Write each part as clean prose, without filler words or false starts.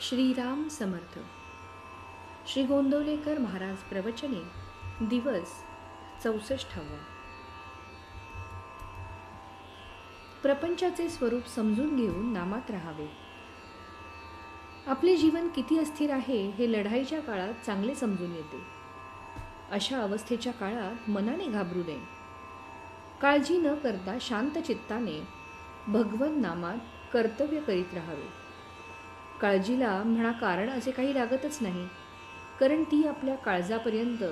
श्रीराम समर्थ. श्री गोंदवलेकर महाराज प्रवचने. दिवस 64. प्रपंचाचे स्वरूप समजून घेऊन नामात राहावे. आपले जीवन किती अस्थिर आहे हे लढाईच्या काळात चांगले समजून येते. अशा अवस्थेच्या काळात मनाने घाबरू नये. काळजी न करता शांत चित्ताने भगवत नामात कर्तव्य करीत राहावे. काळजीला म्हणा कारण असे काही लागतच नाही, कारण ती आपल्या काळजापर्यंत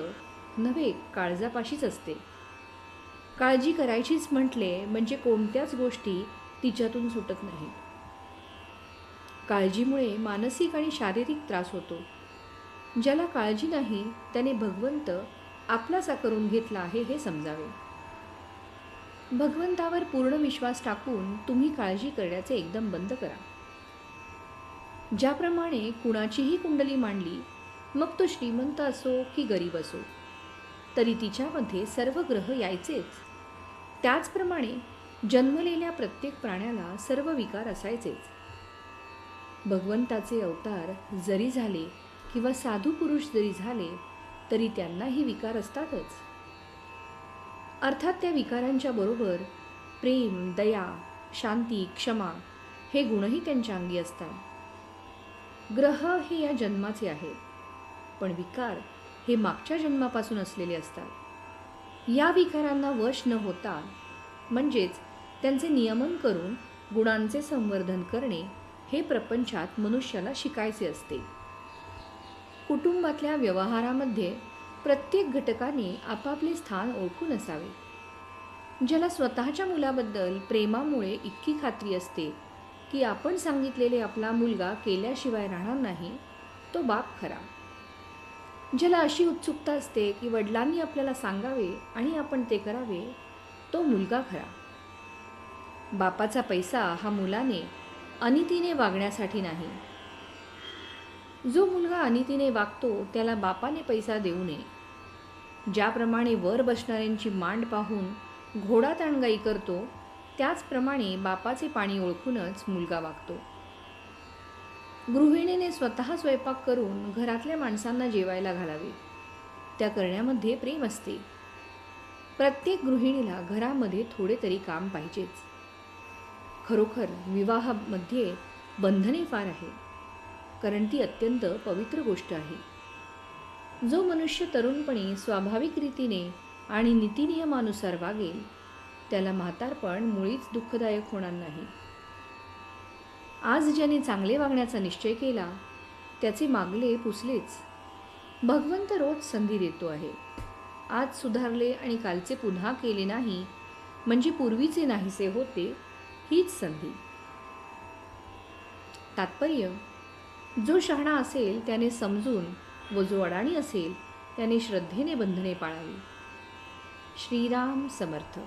नव्हे काळजापाशीच असते. काळजी करायचीच म्हटले म्हणजे कोणत्याच गोष्टी तिच्यातून सुटत नाही. काळजीमुळे मानसिक आणि शारीरिक त्रास होतो. ज्याला काळजी नाही त्याने भगवंत आपलासा करून घेतला आहे हे समजावे. भगवंतावर पूर्ण विश्वास टाकून तुम्ही काळजी करण्याचे एकदम बंद करा. ज्याप्रमाणे कुणाचीही कुंडली मांडली, मग तो श्रीमंत असो की गरीब असो, तरी तिच्यामध्ये सर्व ग्रह यायचेच. त्याचप्रमाणे जन्मलेल्या प्रत्येक प्राण्याला सर्व विकार असायचेच. भगवंताचे अवतार जरी झाले किंवा साधू पुरुष जरी झाले तरी त्यांनाही विकार असतातच. अर्थात त्या विकारांच्या बरोबर प्रेम, दया, शांती, क्षमा हे गुणही त्यांच्या अंगी असतात. ग्रह हे या जन्माचे आहेत, पण विकार हे मागच्या जन्मापासून असलेले असतात. या विकारांना वश न होता म्हणजेच त्यांचे नियमन करून गुणांचे संवर्धन करणे हे प्रपंचात मनुष्याला शिकायचे असते. कुटुंबातल्या व्यवहारामध्ये प्रत्येक घटकाने आपापले स्थान ओळखून असावे. ज्याला स्वतःच्या मुलाबद्दल प्रेमामुळे इतकी खात्री असते की आपण सांगितलेले आपला मुलगा केल्याशिवाय राहणार नाही, तो बाप खरा. ज्याला अशी उत्सुकता असते की वडिलांनी आपल्याला सांगावे आणि आपण ते करावे, तो मुलगा खरा. बापाचा पैसा हा मुलाने अनितीने वागण्यासाठी नाही. जो मुलगा अनितीने वागतो त्याला बापाने पैसा देऊ नये. ज्याप्रमाणे वर बसणाऱ्यांची मांड पाहून घोडा ताणगाई करतो, त्याचप्रमाणे बापाचे पाणी ओळखूनच मुलगा वागतो. गृहिणीने स्वतः स्वयंपाक करून घरातल्या माणसांना जेवायला घालावे. त्या करण्यामध्ये प्रेम असते. प्रत्येक गृहिणीला घरामध्ये थोडे तरी काम पाहिजेच. खरोखर विवाहामध्ये बंधने फार आहे, कारण ती अत्यंत पवित्र गोष्ट आहे. जो मनुष्य तरुणपणी स्वाभाविक रीतीने आणि नीतिनियमानुसार वागेल त्याला म्हातारपण मुळीच दुःखदायक होणार नाही. आज ज्याने चांगले वागण्याचा निश्चय केला त्याचे मागले पुसलेच. भगवंत रोज संधी देतो आहे. आज सुधारले आणि कालचे पुन्हा केले नाही म्हणजे पूर्वीचे नाहीसे होते, हीच संधी. तात्पर्य, जो शहाणा असेल त्याने समजून व जो अडाणी असेल त्याने श्रद्धेने बंधने पाळावी. श्रीराम समर्थ.